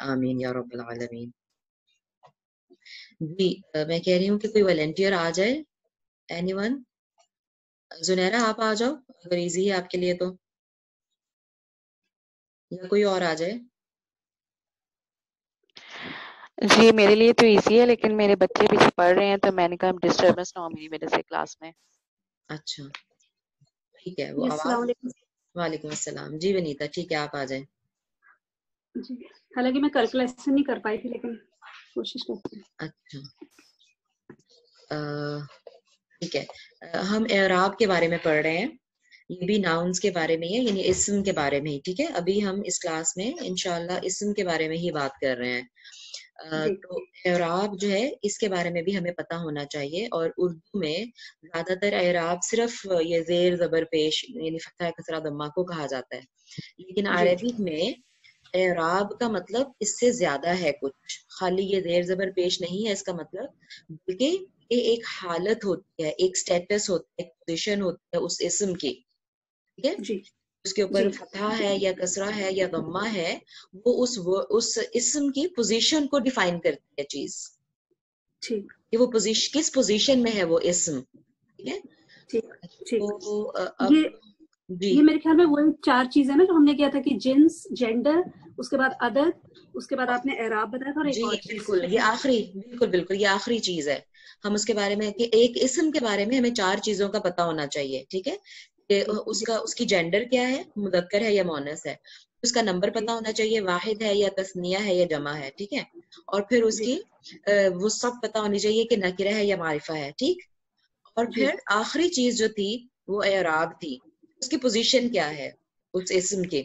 आमीन या रब्बल आलमीन। जी मैं कह रही हूँ कि कोई वॉलंटियर आ जाए। एनीवन? जुनैरा आप आ जाओ अगर इजी है आपके लिए तो, या कोई और आ जाए। जी मेरे लिए तो इजी है, लेकिन मेरे बच्चे पीछे पढ़ रहे हैं तो मैंने कहा डिस्टर्बेंस ना हो मेरी वजह से क्लास में। अच्छा ठीक है, वो आवाज। वालेकुम अस्सलाम। जी वनीता ठीक है, आप आ जाए। जी हालांकि मैं कैलकुलेशन नहीं कर पाई थी, लेकिन कोशिश करती हूँ। अच्छा ठीक है, हम एराब के बारे में पढ़ रहे हैं। ये भी नाउन्स के बारे में है, यानी इस्म के बारे में ही। ठीक है, अभी हम इस क्लास में इंशाल्लाह इस्म के बारे में ही बात कर रहे हैं। तो एराब जो है इसके बारे में भी हमें पता होना चाहिए। और उर्दू में ज्यादातर एराब सिर्फ ये जेर जबर पेश यानी फतह कसरा दम्मा को कहा जाता है, लेकिन अरबिक में एराब का मतलब इससे ज्यादा है कुछ। खाली ये जेर जबर पेश नहीं है इसका मतलब, बल्कि ये एक हालत होती है, एक स्टेटस होता है, एक पोजिशन होती है उस इस्म की। ठीक है, उसके ऊपर फतहा है या कसरा है या दम्मा है, वो उस इस्म की पोजीशन को डिफाइन करती है चीज। ठीक, कि वो पोजीशन किस पोजीशन में है वो इस्म। ठीक है, तो अब ये मेरे ख्याल में वो 4 चीजें ना जो हमने किया था कि जिन्स, जेंडर, उसके बाद अदद, उसके बाद आपने एराब बताया था और एक और चीज। बिल्कुल ये आखिरी, बिल्कुल ये आखिरी चीज है। हम उसके बारे में कि एक इस्म के बारे में हमें 4 चीजों का पता होना चाहिए। ठीक है, कि उसकी जेंडर क्या है, मुदक्कर है या मोनस है, उसका नंबर पता होना चाहिए, वाहिद है या तस्निया है या जमा है। ठीक है, और फिर उसकी वो सब पता होनी चाहिए कि नकिरा है या मारिफा है। ठीक, और फिर आखिरी चीज जो थी वो एराब थी, उसकी पोजीशन क्या है उस इस्म की।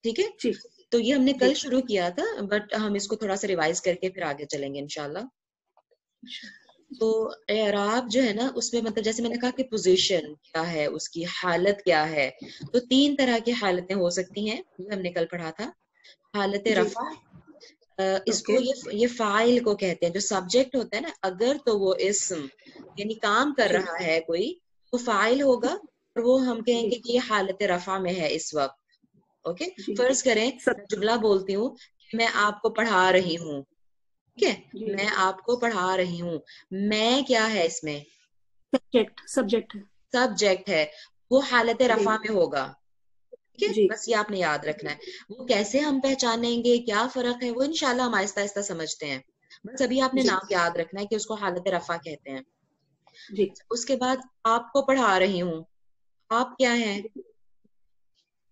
ठीक है, तो ये हमने कल शुरू किया था, बट हम इसको थोड़ा सा रिवाइज करके फिर आगे चलेंगे इंशाल्लाह। तो एराब जो है ना उसमें मतलब जैसे मैंने कहा कि पोजीशन क्या है, उसकी हालत क्या है, तो 3 तरह की हालतें हो सकती हैं, ये हमने कल पढ़ा था। हालत रफा, इसको ये फाइल को कहते हैं। जो सब्जेक्ट होता है ना, अगर तो वो इस्म यानी काम कर रहा है कोई, तो फाइल होगा और वो हम कहेंगे कि ये हालत रफा में है इस वक्त। ओके, फर्ज करें मैं जुमला बोलती हूँ कि मैं आपको पढ़ा रही हूँ। ठीक है, मैं आपको पढ़ा रही हूँ, मैं क्या है इसमें, सब्जेक्ट है, वो हालत रफा में होगा। ठीक है, बस ये आपने याद रखना है। वो कैसे हम पहचानेंगे, क्या फर्क है, वो इंशाल्लाह हम आहिस्ता आहिस्ता समझते हैं। बस अभी आपने नाम याद रखना है कि उसको हालत रफा कहते हैं। उसके बाद आपको पढ़ा रही हूँ, आप क्या है,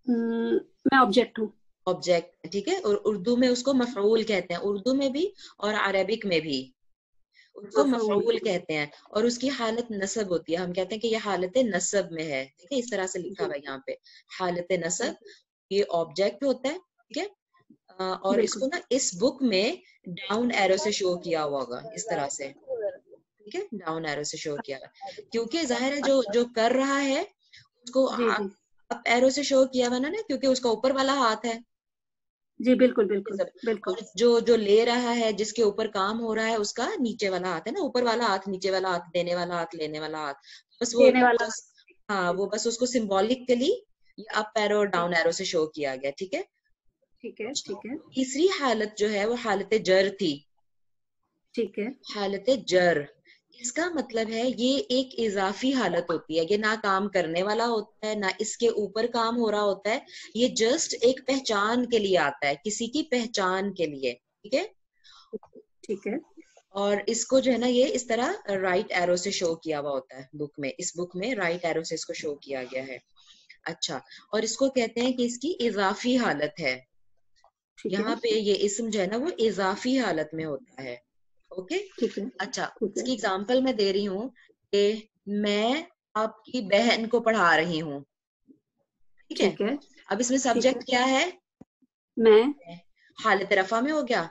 मैं ऑब्जेक्ट हूँ। ऑब्जेक्ट। ठीक है, और उर्दू में उसको मफऊल कहते हैं, उर्दू में भी और अरबिक में भी उसको मफऊल कहते हैं। और उसकी हालत नसब होती है, हम कहते हैं कि ये हालत नसब में है। ठीक है, इस तरह से लिखा हुआ है यहाँ पे, हालत नसब, ये ऑब्जेक्ट होता है। ठीक है, और इसको ना इस बुक में डाउन एरो से शो किया हुआ होगा, इस तरह से। ठीक है, डाउन एरो से शो किया हुआ, क्योंकि जाहिर है जो कर रहा है उसको अप एरो से शो किया हुआ ना, क्योंकि उसका ऊपर वाला हाथ है। जी बिल्कुल बिल्कुल। और जो ले रहा है, जिसके ऊपर काम हो रहा है, उसका नीचे वाला हाथ है ना, ऊपर वाला हाथ, नीचे वाला हाथ, देने वाला हाथ, लेने वाला हाथ। बस वो हाँ, वो बस उसको सिंबॉलिकली अप एरो और डाउन एरो से शो किया गया। ठीक है, ठीक है। तीसरी हालत जो है वो हालत जर थी। ठीक है, हालत जर, इसका मतलब है ये एक इजाफी हालत होती है, ये ना काम करने वाला होता है, ना इसके ऊपर काम हो रहा होता है, ये जस्ट एक पहचान के लिए आता है, किसी की पहचान के लिए। ठीक है, और इसको जो है ना ये इस तरह राइट एरो से शो किया हुआ होता है बुक में, इस बुक में राइट एरो से इसको शो किया गया है। अच्छा, और इसको कहते हैं कि इसकी इजाफी हालत है। यहाँ पे ये इस्म जो है ना वो इजाफी हालत में होता है। ओके, अच्छा, इसकी एग्जांपल मैं दे रही हूँ कि मैं आपकी बहन को पढ़ा रही हूँ। ठीक है, अब इसमें सब्जेक्ट क्या है, मैं, हालत रफा में हो गया।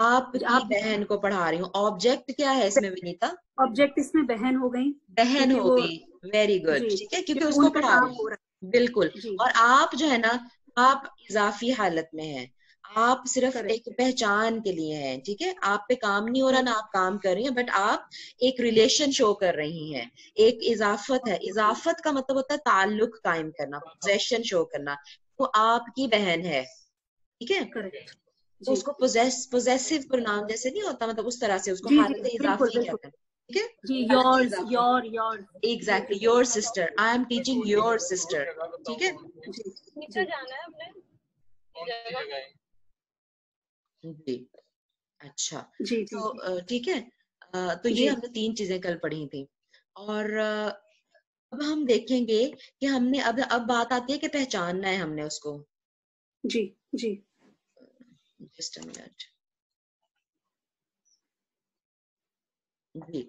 आपकी आप बहन को पढ़ा रही हूँ। ऑब्जेक्ट क्या है इसमें विनीता? ऑब्जेक्ट इसमें बहन हो गई, बहन क्योंकि हो वो गई, वेरी गुड, जी ठीक है, क्योंकि क्योंकि उसको उन पे पढ़ा काम रही हो हूँ, रहा बिल्कुल। है। जी और आप जो है ना, आप इजाफी हालत में हैं, आप सिर्फ करेक्ट। एक पहचान के लिए हैं, ठीक है, आप पे काम नहीं हो रहा ना आप काम कर रही हैं, बट आप एक रिलेशन शो कर रही हैं, एक इजाफत है। इजाफत का मतलब होता है ताल्लुक कायम करना, पोजेशन शो करना। वो आपकी बहन है, ठीक है, करेक्ट। तो जी उसको पोजेसिव प्रोनाउन जैसे नहीं होता, मतलब उस तरह से उसको जी जी हालत बिल्कुल इजाफी बिल्कुल। कहते हैं, ठीक है, जी हालत योर्स, इजाफी। योर जी exactly, your sister, I am teaching your sister, ठीक है जी जी जी। अच्छा, जी जी तो जी ठीक है, तो ये जी हमने 3 चीजें कल पढ़ी थी। और अब हम देखेंगे कि हमने अब बात आती है कि पहचानना है हमने उसको। जी जी जस्ट अ मिनट जी।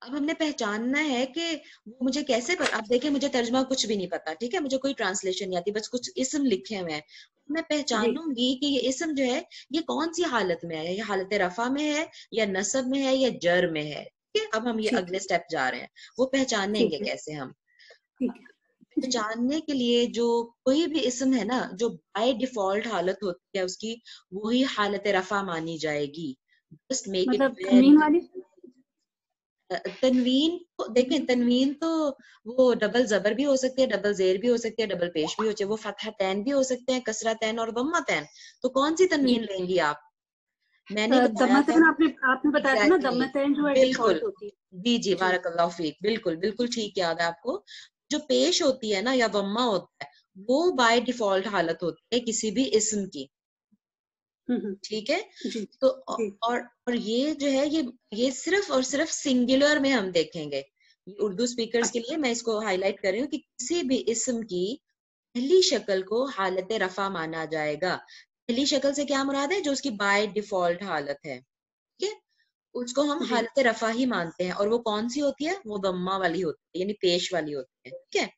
अब हमने पहचानना है कि वो मुझे कैसे अब देखिए, मुझे तर्जमा कुछ भी नहीं पता, ठीक है, मुझे कोई ट्रांसलेशन नहीं आती, बस कुछ इस्म लिखे हुए हैं। मैं जी पहचानूंगी कि ये इस्म जो है ये कौन सी हालत में है, ये हालत रफा में है या नसब में है या जर में है, ठीक है। अब हम ये ठीक अगले स्टेप जा रहे हैं, वो पहचानेंगे ठीक है कैसे हम। ठीक है जी पहचानने के लिए जो कोई भी इस्म है ना, जो बाय डिफॉल्ट हालत होती है उसकी, वही हालत रफा मानी जाएगी। जस्ट मेक इट मतलब तनवीन वेरी। वाली। तनवीन तो देखें, तनवीन तो वो डबल जबर भी हो सकती है, डबल जेर भी हो सकती है, डबल पेश भी हो सकती है, वो फतह तैन भी हो सकते हैं, कसरा तैन और दम्मा तैन। तो कौन सी जी तनवीन लेंगी आप? मैंने बताया था दम्मतन आपने आपने बताया था ना, एग्जैक्टली दम्मतन जो है बिल्कुल। डिफॉल्ट होती जी जी, है। जी बारकल्लाहु फीक, बिल्कुल बिल्कुल ठीक याद है आपको। जो पेश होती है ना या दम्मा होता है, वो बाय डिफॉल्ट हालत होती है किसी भी इस्म की, हम्म। ठीक है। जी तो जी और ये जो है ये सिर्फ और सिर्फ सिंगुलर में हम देखेंगे। ये उर्दू स्पीकर्स के अच्छा। लिए मैं इसको हाईलाइट कर रही हूँ कि किसी भी इस्म की पहली शक्ल को हालत रफा माना जाएगा। पहली शक्ल से क्या मुराद है? जो उसकी बाय डिफॉल्ट हालत है, ठीक है, उसको हम जी हालत रफा ही मानते हैं। और वो कौन सी होती है? वो दम्मा वाली होती है, यानी पेश वाली होती है, ठीक है।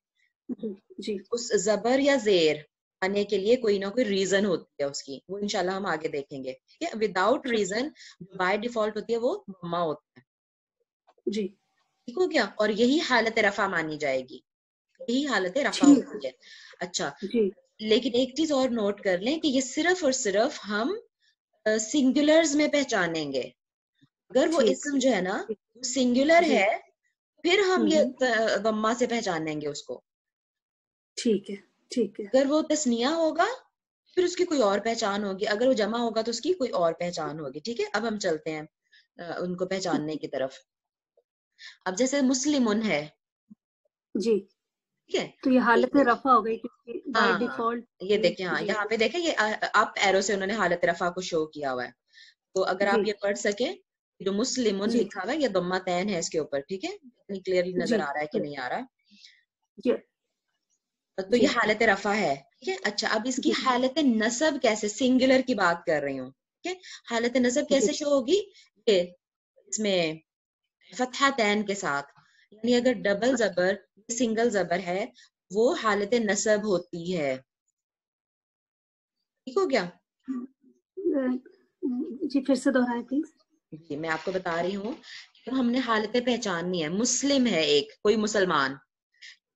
जी जी उस जबर या जेर आने के लिए कोई ना कोई रीजन होती है उसकी, वो इंशाल्लाह हम आगे देखेंगे, ठीक है। विदाउट अच्छा, रीजन जो बाय डिफॉल्ट होती है वो दम्मा होता है, जी ठीक हो गया। और यही हालत रफा मानी जाएगी, यही हालत रफा ठीक होती है। अच्छा, जी लेकिन एक चीज और नोट कर लें कि ये सिर्फ और सिर्फ हम सिंगुलर्स में पहचानेंगे। अगर वो ठीक इस्म जो है ना वो सिंगुलर जी है, फिर हम ये हम्म। दम्मा से पहचानेंगे उसको। ठीक है ठीक है अगर वो तस्निया होगा फिर उसकी कोई और पहचान होगी, अगर वो जमा होगा तो उसकी कोई और पहचान होगी, ठीक है। अब हम चलते हैं उनको पहचानने की तरफ। अब जैसे मुस्लिमुन है, जी। ठीक है, तो ये ये हालत देखिए, रफा हो गई क्योंकि बाय हाँ हाँ, डिफॉल्ट। ये देखें, हाँ जी यहाँ पे देखें, ये अप एरो से उन्होंने हालत रफा को शो किया हुआ है। तो अगर आप जी ये पढ़ सके, जो मुस्लिमुन जी लिखा हुआ है ये दम्मा तैन है इसके ऊपर, ठीक है, इतनी क्लियरली नजर जी आ रहा है कि नहीं आ रहा? जी तो ये जी हालत रफा है, ठीक है। अच्छा, अब इसकी जी हालत नसब कैसे, सिंगुलर की बात कर रही हूँ, ठीक है। हालत नसब जी कैसे शो होगी? ये इसमें फतहा तैन के साथ, यानी अगर डबल जबर सिंगल जबर है, वो हालत नसब होती है, ठीक हो गया। जी फिर से दोहराएं प्लीज। जी, मैं आपको बता रही हूँ कि हमने हालतें पहचाननी है। मुस्लिम है एक कोई मुसलमान,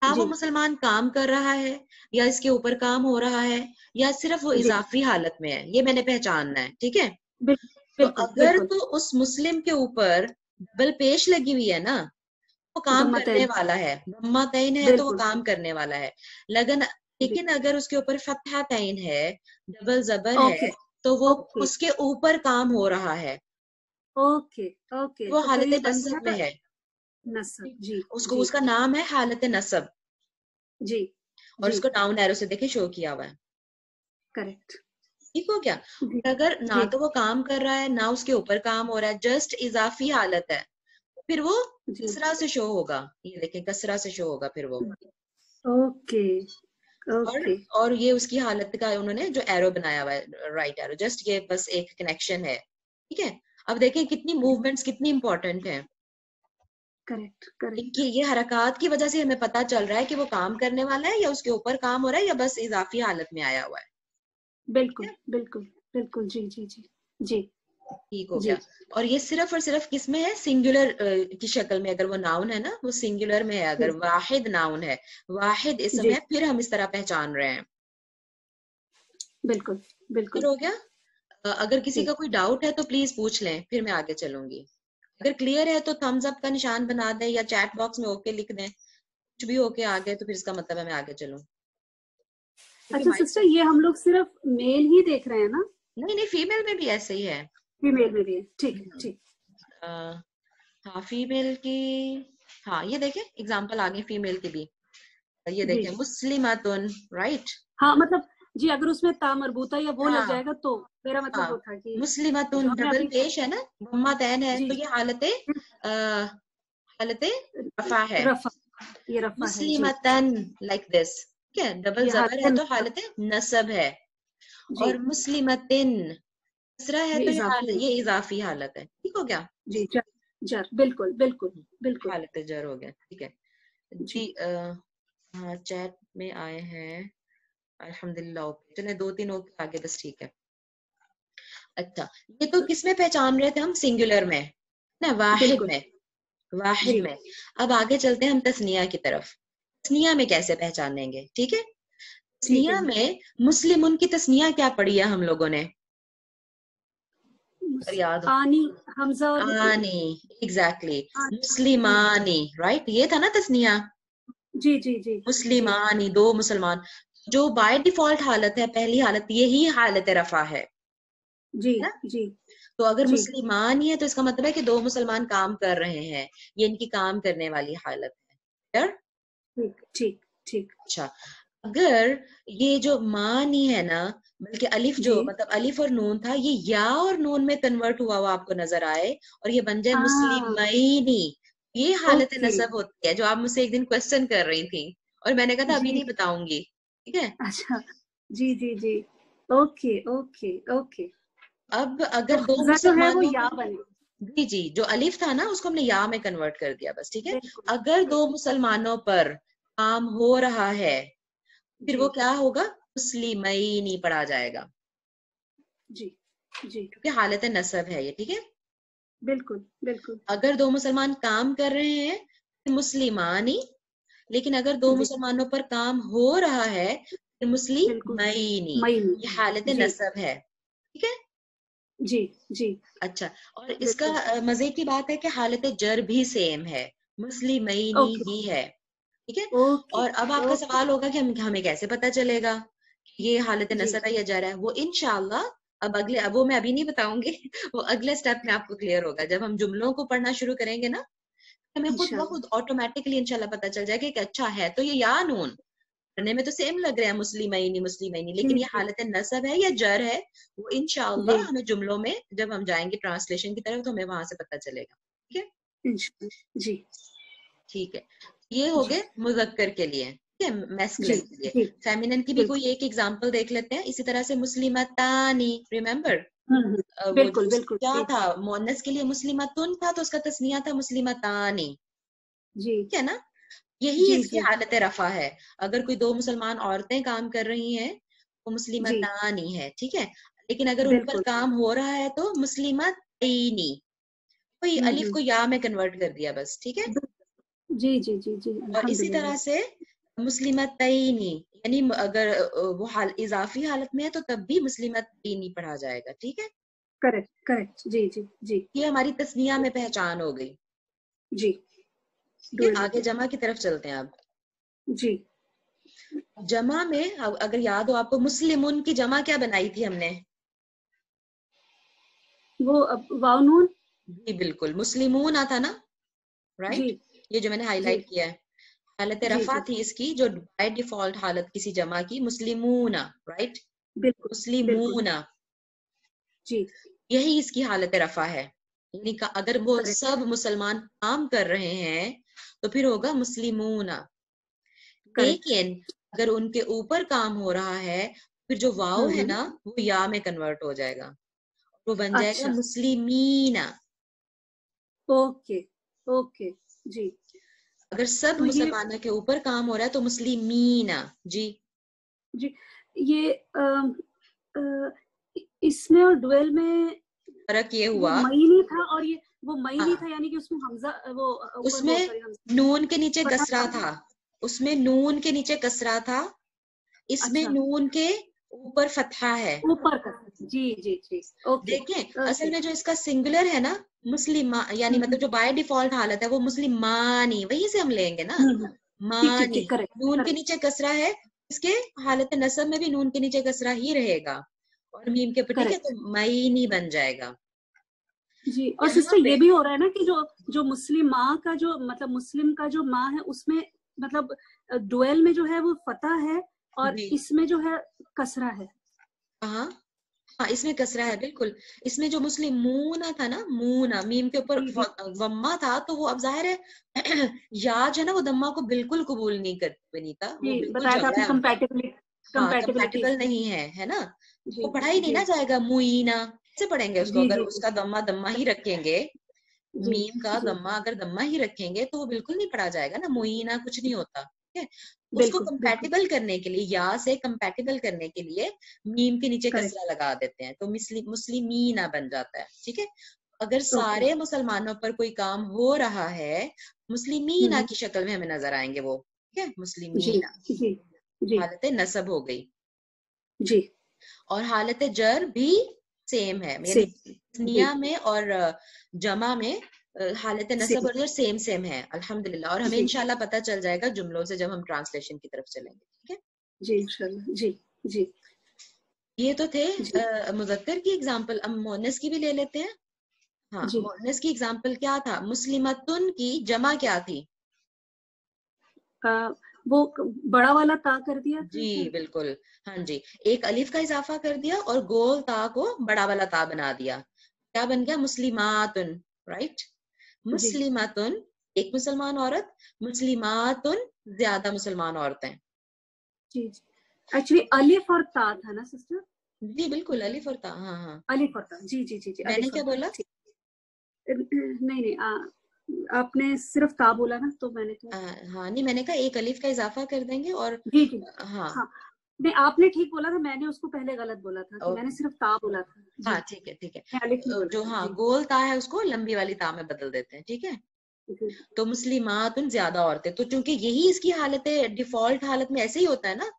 क्या वो जी मुसलमान काम कर रहा है या इसके ऊपर काम हो रहा है या सिर्फ वो जी इजाफी हालत में है, ये मैंने पहचानना है, ठीक है। तो बिल्कुल अगर बिल्कुल। तो उस मुस्लिम के ऊपर डबल पेश लगी हुई है ना, वो काम करने दम्मतन वाला है, दम्मा तईन है तो वो बिल्कुल। काम करने वाला है। लगन, जी लेकिन अगर उसके ऊपर फतहा तईन है, डबल जबर ओके है, तो वो ओके उसके ऊपर काम हो रहा है, ओके ओके। वो तो फिर हालत ये बन नसब में गया है। नसब। जी उसको, जी उसका नाम है हालत नसब, जी और जी उसको डाउन एरो से देखे शो किया हुआ है, करेक्ट। ठीक हो क्या। जी और अगर ना जी तो वो काम कर रहा है ना उसके ऊपर काम हो रहा है, जस्ट इजाफी हालत है, फिर वो जी कसरा से शो होगा। ये देखें, कसरा से शो होगा फिर वो। ओके और ओके और ये उसकी हालत का उन्होंने जो एरो बनाया हुआ है, राइट एरो, जस्ट ये बस एक कनेक्शन है, ठीक है। अब देखें कितनी मूवमेंट्स कितनी इंपॉर्टेंट है। Correct correct. कि ये हरकत की वजह से हमें पता चल रहा है कि वो काम करने वाला है या उसके ऊपर काम हो रहा है या बस इजाफी हालत में आया हुआ है, ठीक बिल्कुल है? बिल्कुल बिल्कुल। जी जी जी जी ठीक हो जी गया। और ये सिर्फ और सिर्फ किस में है, सिंगुलर की शक्ल में, अगर वो नाउन है ना वो सिंगुलर में है, अगर जी वाहिद नाउन है, वाहिद इसम जी है, फिर हम इस तरह पहचान रहे हैं। बिल्कुल फिर बिल्कुल हो गया। अगर किसी जी। का कोई डाउट है तो प्लीज पूछ लें, फिर मैं आगे चलूंगी। अगर क्लियर है तो थम्स अप का निशान बना दें या चैट बॉक्स में ओके लिख दें, कुछ भी ओके आ गए तो फिर इसका मतलब है मैं आगे चलूं, क्योंकि अच्छा माइक सिस्टर, ये हम लोग सिर्फ मेल ही देख रहे हैं ना? नहीं नहीं, फीमेल में भी ऐसे ही है। फीमेल में भी है? ठीक है हम्म, ठीक। हाँ फीमेल की, हाँ ये देखें एग्जाम्पल आ गई फीमेल की भी। ये जी देखें मुस्लिमातुन, राइट। हाँ, मतलब जी अगर उसमें ता मरबूता या वो लग हाँ जाएगा तो मेरा मतलब हाँ, वो था कि जो मुस्लिमातुन हमने डबल अभी पेश है ना, बम्मा तैन है, जी तो ये हालत हालत रफा है। रफा, ये रफा है जी। मुस्लिमतन लाइक दिस, ठीक है, डबल ये जबर है हालत तो हालत नसब है। जी, और मुस्लिमतिन कसरा है ये तो इजाफी है ये इजाफी हालत है। ठीक हो गया, जी। जर जर बिल्कुल बिल्कुल बिल्कुल हालत जर हो गया। ठीक है जी। जी। हाँ चैट में आए हैं अल्हम्दुलिल्लाह, ओके चले 2-3 ओके आगे, बस ठीक है। अच्छा, ये तो किसमें पहचान रहे थे हम, सिंगुलर में ना, वाहिद बिल्कुल में, वाहिद जी में। अब आगे चलते हैं हम तस्निया की तरफ। तस्निया में कैसे पहचानेंगे, ठीक है। ठीक है तस्निया जी। में मुस्लिमुन की तस्निया क्या पढ़ी है हम लोगों ने, अगर याद हो। आनी, हमजा और आनी, एग्जैक्टली, जी मुस्लिमानी, राइट, ये था ना तस्निया, जी जी जी जी मुस्लिमानी, दो मुसलमान। जो बाय डिफॉल्ट हालत है, पहली हालत, यही हालत रफा है जी ना। जी तो अगर जी। मुस्लिमान ही है तो इसका मतलब है कि दो मुसलमान काम कर रहे हैं, ये इनकी काम करने वाली हालत है। Clear? ठीक ठीक ठीक अच्छा, अगर ये जो मानी है ना, बल्कि अलिफ जो जी। मतलब अलिफ और नून था, ये या और नून में कन्वर्ट हुआ हुआ आपको नजर आए और ये बन जाए हाँ मुस्लिमैनी, ये हालत ओके। नसब होती है, जो आप मुझसे एक दिन क्वेश्चन कर रही थी और मैंने कहा था अभी जी नहीं बताऊंगी। ठीक है। अच्छा जी जी जी। Okay okay okay. अब तो अगर दो हमजा जो है वो मुसलमानों या में, बने। जी जी, जो अलिफ था ना उसको हमने या में कन्वर्ट कर दिया बस, ठीक है। बिल्कुल अगर दो बिल्कुल मुसलमानों पर काम हो रहा है, फिर जी वो क्या होगा, मुस्लिमैनी पढ़ा जाएगा, जी जी। क्योंकि हालत नसब है ये, ठीक है। बिल्कुल बिल्कुल अगर दो मुसलमान काम कर रहे हैं, फिर मुस्लिमानी, लेकिन अगर दो जी मुसलमानों पर काम हो रहा है, फिर बिल्कुल। मुस्लिमैनी, मई में ये हालत जी नसब है, ठीक है। जी जी अच्छा, और इसका बिल्कुल। मजे की बात है कि हालत जर भी सेम है, मुस्लिमैनी ओके ही है, ठीक है। ओके और अब आपका ओके सवाल होगा कि हमें कैसे पता चलेगा कि ये हालत जी। नसब है या जर है, वो इंशाल्लाह अब अगले, अब वो मैं अभी नहीं बताऊंगी वो अगले स्टेप में आपको क्लियर होगा, जब हम जुमलों को पढ़ना शुरू करेंगे ना, हमें खुद ब इंशाल्लाह खुद ऑटोमेटिकली इंशाल्लाह पता चल जाएगा कि अच्छा है तो ये या नून पढ़ने में तो सेम लग रहा है, मुस्लिमैनी मुस्लिमैनी, जी लेकिन ये जी हालत नसब है या जर है, वो जी इंशाल्लाह हमें जुमलों में जब हम जाएंगे ट्रांसलेशन की तरफ तो हमें वहां से पता चलेगा, ठीक है। इंशाल्लाह जी ठीक है, ये हो जी गए मुजक्कर के लिए, ठीक है, जी मैस्कुलिन के लिए। जी फेमिनिन की भी बिल्कुल। कोई एक एग्जांपल देख लेते हैं, इसी तरह से मुस्लिमतानी, रिमेम्बर वो जो बिल्कुल बिल्कुल क्या जी था, मोनस के लिए मुस्लिमतुन था तो उसका तस्निया था मुस्लिमतानी, जी ठीक है ना। यही जी इसकी जी हालत रफा है। अगर कोई दो मुसलमान औरतें काम कर रही हैं तो जी मुस्लिमतानी है, ठीक है। लेकिन अगर उन पर बिल्कुल। काम हो रहा है तो मुस्लिमतैनी, कोई अलिफ हम्म। को या में कन्वर्ट कर दिया बस, ठीक है। जी जी जी जी और इसी तरह अल्हम्दुलिल्लाह। से मुस्लिमतैनी, यानी अगर वो इजाफी हालत में है तो तब भी मुस्लिमतैनी पढ़ा जाएगा, ठीक है। करेक्ट करेक्ट जी जी जी ये हमारी तस्निया में पहचान हो गई, जी। ठीक है। डुअल आगे जमा की तरफ चलते हैं अब। जी। जमा में अगर याद हो आपको, मुस्लिमुन की जमा क्या बनाई थी हमने, वो अब वाव नून। जी बिल्कुल, मुस्लिमूना था ना, जी राइट। ये जो मैंने जी हाईलाइट किया है, हालत जी रफा जी थी इसकी, जो बाय डिफॉल्ट हालत किसी जमा की, मुस्लिमूना, राइट, बिल्कुल बिल्कुल मुस्लिमूना, जी। यही इसकी हालत रफा है। यानी अगर वो करेक्ट। सब मुसलमान काम कर रहे हैं तो फिर होगा मुस्लिमूना, करेक्ट। लेकिन अगर उनके ऊपर काम हो रहा है, फिर जो वाव है हम्म। ना वो या में कन्वर्ट हो जाएगा, वो बन जाएगा अच्छा मुस्लिमीना। ओके ओके जी। अगर सब तो ये मुसलमानों के ऊपर काम हो रहा है तो मुस्लिमीना, जी। जी ये अ, इसमें और डुअल में फर्क ये वो हुआ, मईनी था और ये वो मईनी हाँ, था, यानी कि उसमें हमजा वो ऊपर वो उसमें सॉरी नून के नीचे फटा कसरा था। था, उसमें नून के नीचे कसरा था, इसमें अच्छा, नून के ऊपर फतहा है। ऊपर का। जी जी जी, ओके देखें असल ओके। में जो इसका सिंगुलर है ना, मुस्लिमा, यानी मतलब जो बाय डिफॉल्ट हालत है वो मुस्लिमानी, वहीं से हम लेंगे ना, ठीक ठीक मानी। ठीक, करेक्ट नून के करेक्ट। नीचे कसरा है, इसके हालत नसब में भी नून के नीचे कसरा ही रहेगा, और मीम के ऊपर, ठीक है, करेक्ट तो मईनी बन जाएगा जी। और यहाँ सिस्टर पे। ये भी हो रहा है ना कि जो जो मुस्लिम माँ का जो मतलब मुस्लिम का जो माँ है उसमें मतलब डुएल में जो है वो फतह है और जी इसमें जो है कसरा है। हाँ हाँ, इसमें कसरा है बिल्कुल। इसमें जो मुस्लिम मूना था ना, मूना मीम के ऊपर जी जी वम्मा था, तो वो अब जाहिर है याज है ना, वो दम्मा को बिल्कुल कबूल नहीं करती बनीता, वो जी, बिल्कुल बताया था झगड़ा आपने है उनका। कंपैटिबिलिटी हाँ, कंपैटिबिलिटी। कंपैटिबल नहीं है ना, जी वो पढ़ा ही नहीं जी ना जाएगा। मुईना कैसे पढ़ेंगे उसको, जी अगर जी उसका दम्मा दम्मा ही रखेंगे, जी मीम का जी, दम्मा अगर दम्मा ही रखेंगे तो वो बिल्कुल नहीं पढ़ा जाएगा ना, मुईना कुछ नहीं होता, ठीक है। उसको बिल्कुल बिल्कुल कंपैटिबल करने के लिए, या से कंपैटिबल करने के लिए मीम के नीचे करेक्ट। कसरा लगा देते हैं, तो मुस्लिमीना बन जाता है, ठीक है। अगर ओके। सारे मुसलमानों पर कोई काम हो रहा है, मुस्लिमीना की शक्ल में हमें नजर आएंगे वो, ठीक है, जी मुस्लिमीना। जी जी हालत नसब हो गई। जी और हालत जर भी सेम है, से यानी जी तस्निया में और जमा में हालत से नसब और जर सेम सेम है अल्हम्दुलिल्लाह। और हमें जी इंशाल्लाह पता चल जाएगा जुमलों से जब हम ट्रांसलेशन की तरफ चलेंगे, ठीक है। जी इंशाल्लाह जी जी ये तो थे जी मुज़क्कर की एग्जाम्पल। अब मोनस की भी ले लेते हैं। हाँ, जी। मोनस की एग्जाम्पल क्या था, मुस्लिमतुन की जमा क्या थी? वो बड़ा वाला ता कर दिया था जी क्या? बिल्कुल, हाँ जी, एक अलिफ का इजाफा कर दिया और गोल ता को बड़ा वाला ता बना दिया, क्या बन गया, मुस्लिमातुन, राइट। जी मुस्लिमातुन एक मुसलमान औरत, मुस्लिमातुन ज्यादा मुसलमान औरतें। जी जी। एक्चुअली अलिफ और ता था ना सिस्टर? जी बिल्कुल, अलिफ और ता, हाँ हाँ। अलिफ और ता, जी जी जी जी, मैंने अलिफ और क्या ता, बोला? ठीक। नहीं नहीं आपने सिर्फ ता बोला ना, तो मैंने कहा हाँ नहीं, मैंने कहा एक अलिफ का इजाफा कर देंगे और जी जी। हाँ। हाँ, नहीं आपने ठीक बोला था, मैंने उसको पहले गलत बोला था कि मैंने ओके, सिर्फ ता बोला था। जी, हाँ ठीक है ठीक है। मैं अलिफ नहीं बोला जो था। हाँ जी गोल ता है उसको लंबी वाली ता में बदल देते हैं, ठीक है। जी तो मुस्लिमातुन ज्यादा औरतें, तो चूंकि यही इसकी हालत है, डिफॉल्ट हालत में ऐसे ही होता है ना,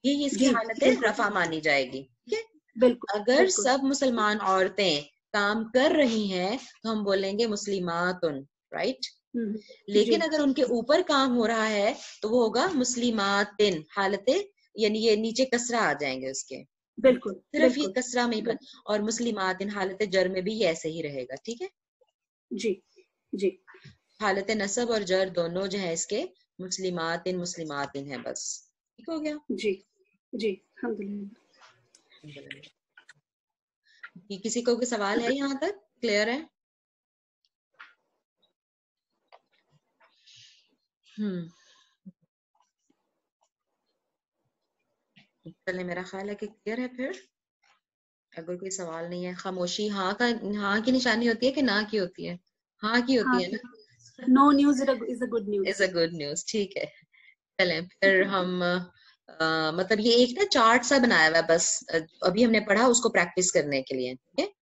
यही इसकी जी, हालत है, बिल्कुल रफा मानी जाएगी, ठीक है। बिल्कुल अगर बिल्कुल। सब मुसलमान औरतें काम कर रही हैं तो हम बोलेंगे मुस्लिमातुन, राइट। जी लेकिन अगर उनके ऊपर काम हो रहा है तो वो होगा मुस्लिमातिन, हालते, यानी ये नीचे कसरा आ जाएंगे उसके, बिल्कुल सिर्फ ये बिल्कुल कसरा में ही बन। और मुस्लिमातिन हालत जर में भी ये ऐसे ही रहेगा, ठीक है। जी जी हालत नसब और जर दोनों जो है इसके मुस्लिमातिन मुस्लिमातिन है, बस ठीक हो गया। जी जी अल्हम्दुलिल्लाह। कि किसी को कोई सवाल है, यहाँ तक क्लियर है? हम्म, चलिए, मेरा ख्याल है कि क्लियर है। फिर अगर कोई सवाल नहीं है, खामोशी हाँ का, हाँ की निशानी होती है कि ना की होती है? हाँ की हाँ, होती है ना। No news is a good is news. A good news, ठीक है। चलें फिर हम मतलब ये एक ना चार्ट सा बनाया हुआ है, बस अभी हमने पढ़ा उसको प्रैक्टिस करने के लिए, ठीक है।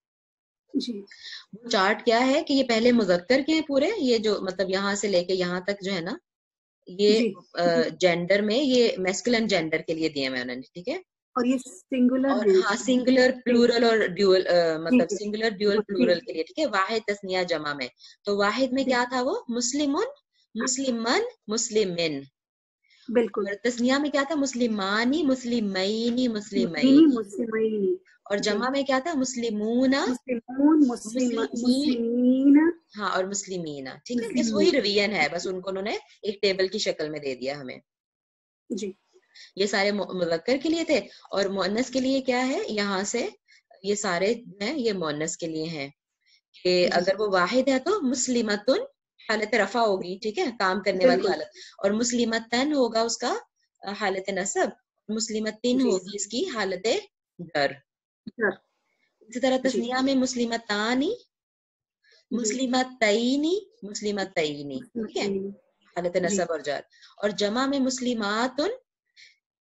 जी वो चार्ट क्या है कि ये पहले मुज़क्कर के हैं पूरे, ये जो मतलब यहाँ से लेके यहाँ तक जो है ना, ये जी जी। जेंडर में ये मैस्कुलिन जेंडर के लिए दिए हुए उन्होंने, ठीक है। और ये सिंगुलर और है हाँ, इसमें। सिंगुलर प्लूरल और ड्यूअल, जी मतलब जी सिंगुलर ड्यूअल जी प्लूरल के लिए, ठीक है। वाहिद तस्निया जमा में, तो वाहिद में जी क्या था, वो मुस्लिमुन मुस्लिमन मुस्लिमिन। बिल्कुल। और तस्निया में क्या था, मुस्लिमानी मुस्लिमैनी मुस्लिमी मुस्लिमैनी। मुस्लिमैनी। और जी, जमा में क्या था, मुस्लिमूना मुस्लिमून मुस्लिमी, मुस्लिमीन हाँ, और मुस्लिमीना, ठीक है। बस वही मुस्लिमीन। रिवीजन है, बस उनको उन्होंने एक टेबल की शक्ल में दे दिया हमें। जी ये सारे मुज़क्कर के लिए थे। और मुअन्नस के लिए क्या है, यहाँ से ये सारे हैं, ये मुअन्नस के लिए हैं कि जी अगर वो वाहिद है तो मुस्लिमतुन हालत रफा होगी, ठीक है, काम करने वाली बिल्कुल। हालत। और मुस्लिमतन होगा उसका हालत नसब, मुस्लिमतिन जी होगी इसकी हालत जर। सर। इसी तरह जी तस्निया में मुस्लिमतानी जी मुस्लिमतैनी मुस्लिमतैनी, ठीक है, मुस्लिमीन। हालत जी नसब और जर। और जमा में मुस्लिमातुन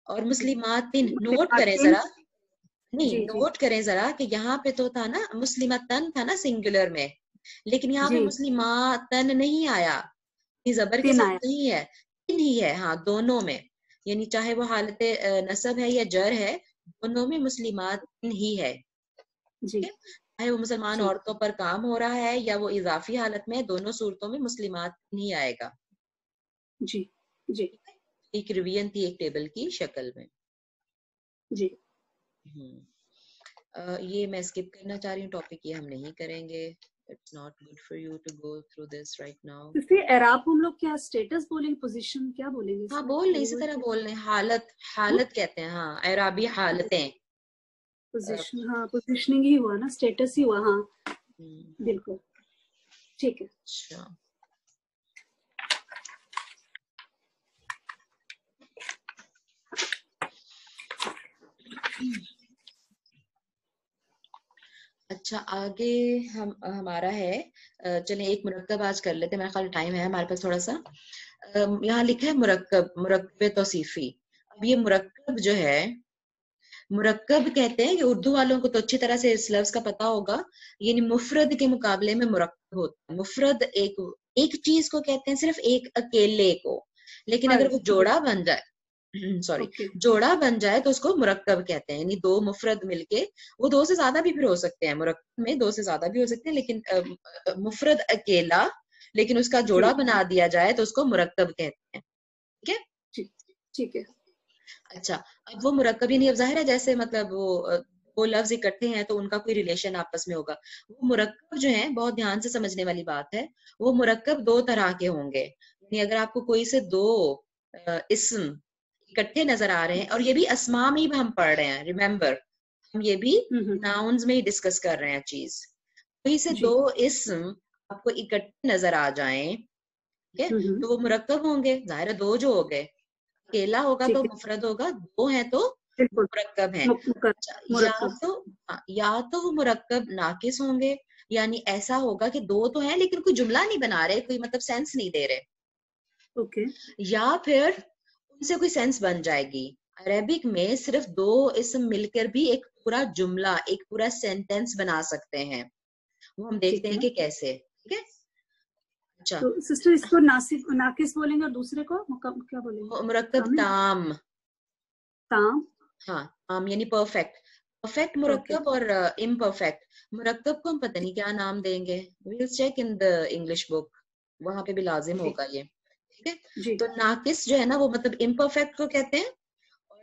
और मुस्लिमातिन, नोट करें मुस्लिमातिन। जरा, नहीं, जी जी नोट करें जरा कि यहाँ पे तो था ना मुस्लिमतन था ना सिंगुलर में, लेकिन यहाँ पे जी, मुस्लिमातन नहीं आया, ये जबर के तीन साथ आया। नहीं है, तीन ही है, हाँ दोनों में, यानी चाहे वो हालत नसब है या जर है, दोनों में मुस्लिमात ही है। जी ठीक है? चाहे वो मुसलमान जी औरतों पर काम हो रहा है या वो इजाफी हालत में है, दोनों सूरतों में मुस्लिमात ही आएगा। जी जी ठीक है? एक रिवीजन थी एक टेबल की शक्ल में। जी। ये मैं स्किप करना चाह रही हूँ टॉपिक, ये हम नहीं करेंगे, it's not good for you to go through this right now. तो फिर एराब हम लोग क्या स्टेटस बोलेंगे, पोजीशन क्या बोलेंगे हाँ इसमें, बोल रहे, वो इसी वर्ड तरह क्या? बोल रहे हैं, हालत, हालत कहते हैं, हाँ एराबी हालतें। पोजीशन, हाँ पोजीशनिंग ही हुआ ना, स्टेटस ही हुआ। हाँ बिल्कुल ठीक है। अच्छा अच्छा, आगे हम हमारा है, चलें एक मुरक्कब आज कर लेते हैं, मेरे ख्याल टाइम है हमारे पास थोड़ा सा। यहाँ लिखा है मुरक्कब, मुरक्कब तौसीफी। अब ये मुरक्कब जो है, मुरक्कब कहते हैं कि उर्दू वालों को तो अच्छी तरह से इस लफ्ज का पता होगा, यानी मुफरद के मुकाबले में मुरक्कब होता है। मुफरद एक एक चीज को कहते हैं, सिर्फ एक अकेले को, लेकिन अगर वो फर्ज, जी जोड़ा बन जाए सॉरी ओके। जोड़ा बन जाए तो उसको मुरक्कब कहते हैं, यानी दो मुफरद मिलके, वो दो से ज्यादा भी फिर हो सकते हैं, मुरक्कब में दो से ज्यादा भी हो सकते हैं, लेकिन मुफरद अकेला, लेकिन उसका जी जोड़ा बना दिया जाए तो उसको मुरक्कब कहते हैं। ठीक है? जी ठीक है। अच्छा, अब वो मुरक्कब यानी अब जाहिर है जैसे मतलब वो लफ्ज इकट्ठे हैं तो उनका कोई रिलेशन आपस में होगा। वो मुरक्कब जो है, बहुत ध्यान से समझने वाली बात है, वो मुरक्कब दो तरह के होंगे, यानी अगर आपको कोई से दो इस्म इकट्ठे नजर आ रहे हैं, और ये भी अस्मा में ही हम पढ़ रहे हैं, रिमेम्बर हम ये भी हम्म, नाउन्स में ही डिस्कस कर रहे हैं चीज, कोई से जी दो इस्म आपको इकट्ठे नजर आ जाएं, ठीक है, हम्म, तो वो मुरक्कब होंगे, जाहिर है दो जो हो गए, अकेला होगा तो ठीक है मुफरद होगा, दो है तो बिल्कुल। मुरक्कब है। अच्छा, या मुरक्कब, तो या तो वो मुरक्कब नाकिस होंगे, यानी ऐसा होगा कि दो तो है लेकिन कोई जुमला नहीं बना रहे, कोई मतलब सेंस नहीं दे रहे, ओके या फिर उनसे कोई सेंस बन जाएगी। अरेबिक में सिर्फ दो इसम मिलकर भी एक पूरा जुमला, एक पूरा सेंटेंस बना सकते हैं, वो हम देखते ठीक हैं है। कि कैसे। ठीक है? अच्छा, तो सिस्टर इसको नाकिस बोलेंगे और दूसरे को क्या बोलेंगे? मुरक्कब कामिल, ताम, ताम, हाँ ताम यानी परफेक्ट, परफेक्ट ओके मुरक्कब और इम्परफेक्ट मुरक्कब को हम पता नहीं क्या नाम देंगे, will check in the English book, वहां पे भी लाजिम जी होगा ये। ठीक है? जी तो नाकिस जो है ना वो मतलब इम्परफेक्ट को कहते हैं,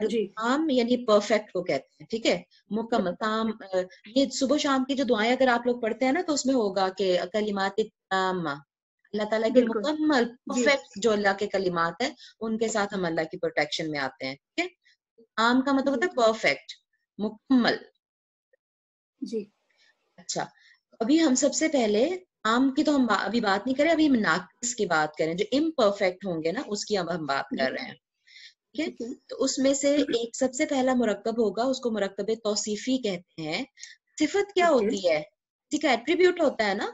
और जी ताम यानी परफेक्ट को कहते हैं। ठीक है? मुकम्मल ताम, ये सुबह शाम की जो दुआएं अगर आप लोग पढ़ते हैं ना तो उसमें होगा कि कलिमात ताम्मा, अल्लाह ताला के बिल्कुल मुकम्मल जी परफेक्ट जो अल्लाह के कलिमात है उनके साथ हम अल्लाह की प्रोटेक्शन में आते हैं। ठीक है? ताम का मतलब होता जी है परफेक्ट, मुकम्मल। जी अच्छा, अभी हम सबसे पहले आम की तो हम अभी बात नहीं करें, अभी हम नाकिस की बात करें, जो इम्परफेक्ट होंगे ना उसकी अब हम बात कर जी रहे हैं। ठीक है? ठीक है। तो उसमें से एक सबसे पहला मुरक्कब होगा, उसको मुरक्कब तौसीफी कहते हैं। सिफत क्या ओके, होती है? किसी का एट्रीब्यूट होता है ना,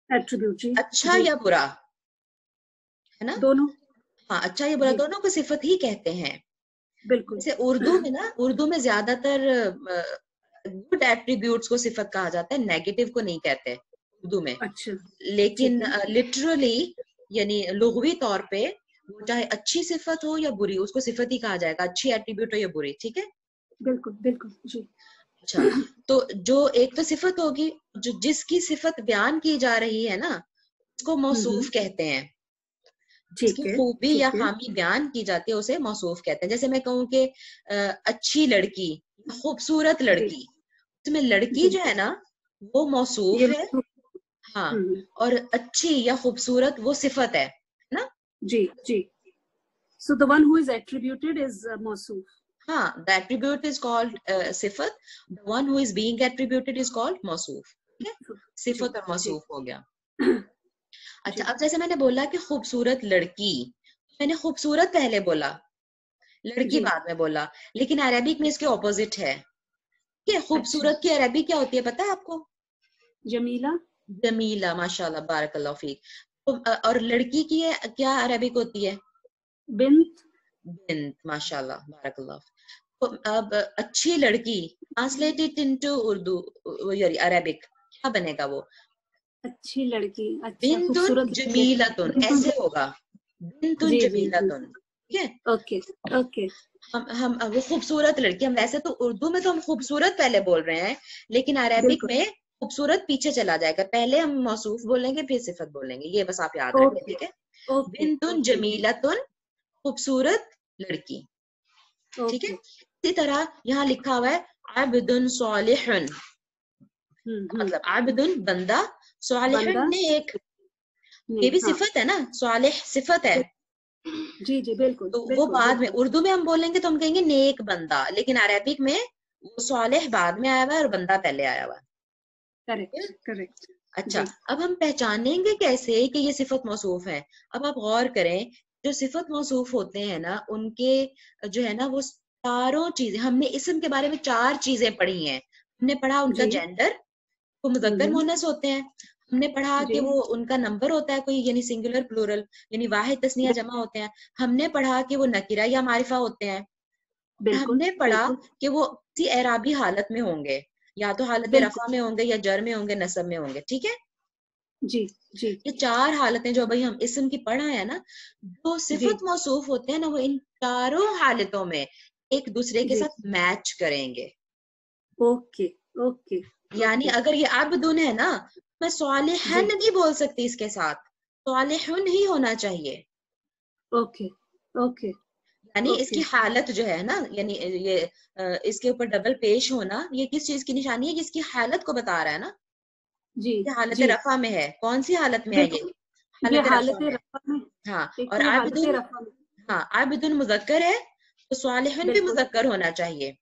एट्रीब्यूट, जी अच्छा जी या बुरा, है ना? दोनों, हाँ, अच्छा या बुरा जी दोनों को सिफत ही कहते हैं। बिल्कुल। जैसे उर्दू में ना, उर्दू में ज्यादातर गुड एट्रीब्यूट्स को सिफत कहा जाता है, नेगेटिव को नहीं कहते उर्दू में, अच्छा ठीक लेकिन है, लिटरली यानी लुग़वी तौर पे वो चाहे अच्छी सिफत हो या बुरी, उसको सिफत ही कहा जाएगा, अच्छी एट्रीब्यूट हो या बुरी। ठीक है? बिल्कुल बिल्कुल जी अच्छा, तो जो एक तो सिफत होगी, जो जिसकी सिफत बयान की जा रही है ना उसको हम्म, मौसूफ कहते हैं, जिसकी ठीक है खूबी या ठीक है खामी बयान की जाती है उसे मौसूफ कहते हैं। जैसे मैं कहूँ कि अच्छी लड़की, खूबसूरत जी लड़की, उसमें लड़की जी जो है ना वो मौसूफ ये है, हाँ, हम्म, और अच्छी या खूबसूरत वो सिफत है ना? जी जी। So the one who is attributed is मौसूफ। हाँ, the attribute is called सिफत, the one who is being attributed is called मौसूफ। ठीक है? जी सिफत और जी मौसूफ हो गया। अच्छा, जी अब जैसे मैंने बोला कि खूबसूरत लड़की, मैंने खूबसूरत पहले बोला, लड़की जी बाद में बोला, लेकिन अरेबिक में इसके ऑपोजिट है कि अच्छा, खूबसूरत की अरेबिक क्या होती है पता है आपको? जमीला, जमीला, माशाल्लाह, बारकल्लाह फीक। तो और लड़की की क्या अरेबिक होती है? बिन्त, बिन्त, माशाल्लाह, बारकल्लाह। अब अच्छी लड़की ट्रांसलेटेड इनटू उर्दू अरेबिक क्या बनेगा वो? अच्छी लड़की, अच्छा बिन्तुन खूबसूरत लड़की, जमीलतुन बिल्कुल। ऐसे होगा, बिन्तुन जी जी जी, जमीलतुन, ठीक है। Okay okay. हम वो खूबसूरत लड़की, हम वैसे तो उर्दू में तो हम खूबसूरत पहले बोल रहे हैं, लेकिन अरेबिक बिल्कुल, में खूबसूरत पीछे चला जाएगा, पहले हम मौसूफ बोलेंगे फिर सिफत बोलेंगे, ये बस आप याद रखें, ओके ठीक है। ओके बिन्तुन ओके जमीलतुन खूबसूरत लड़की, ठीक है। ओके। इसी तरह यहाँ लिखा हुआ है आबिदुन सालिहुन, मतलब आबिदुन बंदा, सालिहुन बंदा नेक, ये नहीं, भी हाँ सिफत है ना, सालिह सिफत है। जी जी, बिल्कुल तो वो बिल्कुल बाद में बिल्कुल। उर्दू में हम बोलेंगे तो हम कहेंगे नेक बंदा, लेकिन अरेबिक में वो सालिह बाद में आया हुआ है और बंदा पहले आया हुआ करेक्ट है। करेक्ट। अच्छा, जी अब हम पहचानेंगे कैसे कि ये सिफत मौसूफ है? अब आप गौर करें, जो सिफत मौसूफ होते हैं ना, उनके जो है ना वो चारों चीजें, हमने इस्म के बारे में 4 चीजें पढ़ी हैं। हमने पढ़ा उनका जी। जेंडर, वो मुज़क्कर मुअन्नस होते हैं। हमने पढ़ा कि जी वो उनका नंबर होता है कोई, यानी सिंगुलर प्लूरल, यानी वाहिद तस्निया जमा होते हैं। हमने पढ़ा कि वो नकीरा या मारिफा होते हैं। बिल्कुल हमने पढ़ा बिल्कुल कि वो किसी एराबी हालत में होंगे, या तो हालत बिल्कुल। रफा में होंगे या जर में होंगे, नसब में होंगे, ठीक है। जी जी ये 4 हालतें जो भाई हम इस्म की पढ़ा है ना, जो जी सिफत मौसूफ होते हैं ना, वो इन चारों हालतों में एक दूसरे के जी। साथ मैच करेंगे। ओके ओके यानी ओके। अगर ये अब्दुन है ना, मैं सालिहन जी नहीं बोल सकती इसके साथ, सालिहुन ही होना चाहिए। ओके ओके यानी ओके। इसकी हालत जो है ना, यानी ये इसके ऊपर डबल पेश होना, ये किस चीज की निशानी है? जिसकी हालत को बता रहा है ना, जी ये हालत जी रफा में है। कौन सी हालत में है ये? बिल्कुल। ये हालत रफा हालत में। रफ़ा में, हाँ, एक और तो ये हालत आबिदुन, रफ़ा में। हाँ आबिदुन मुजक्कर है, तो सालिहुन भी बिल्कुल। मुजक्कर होना चाहिए।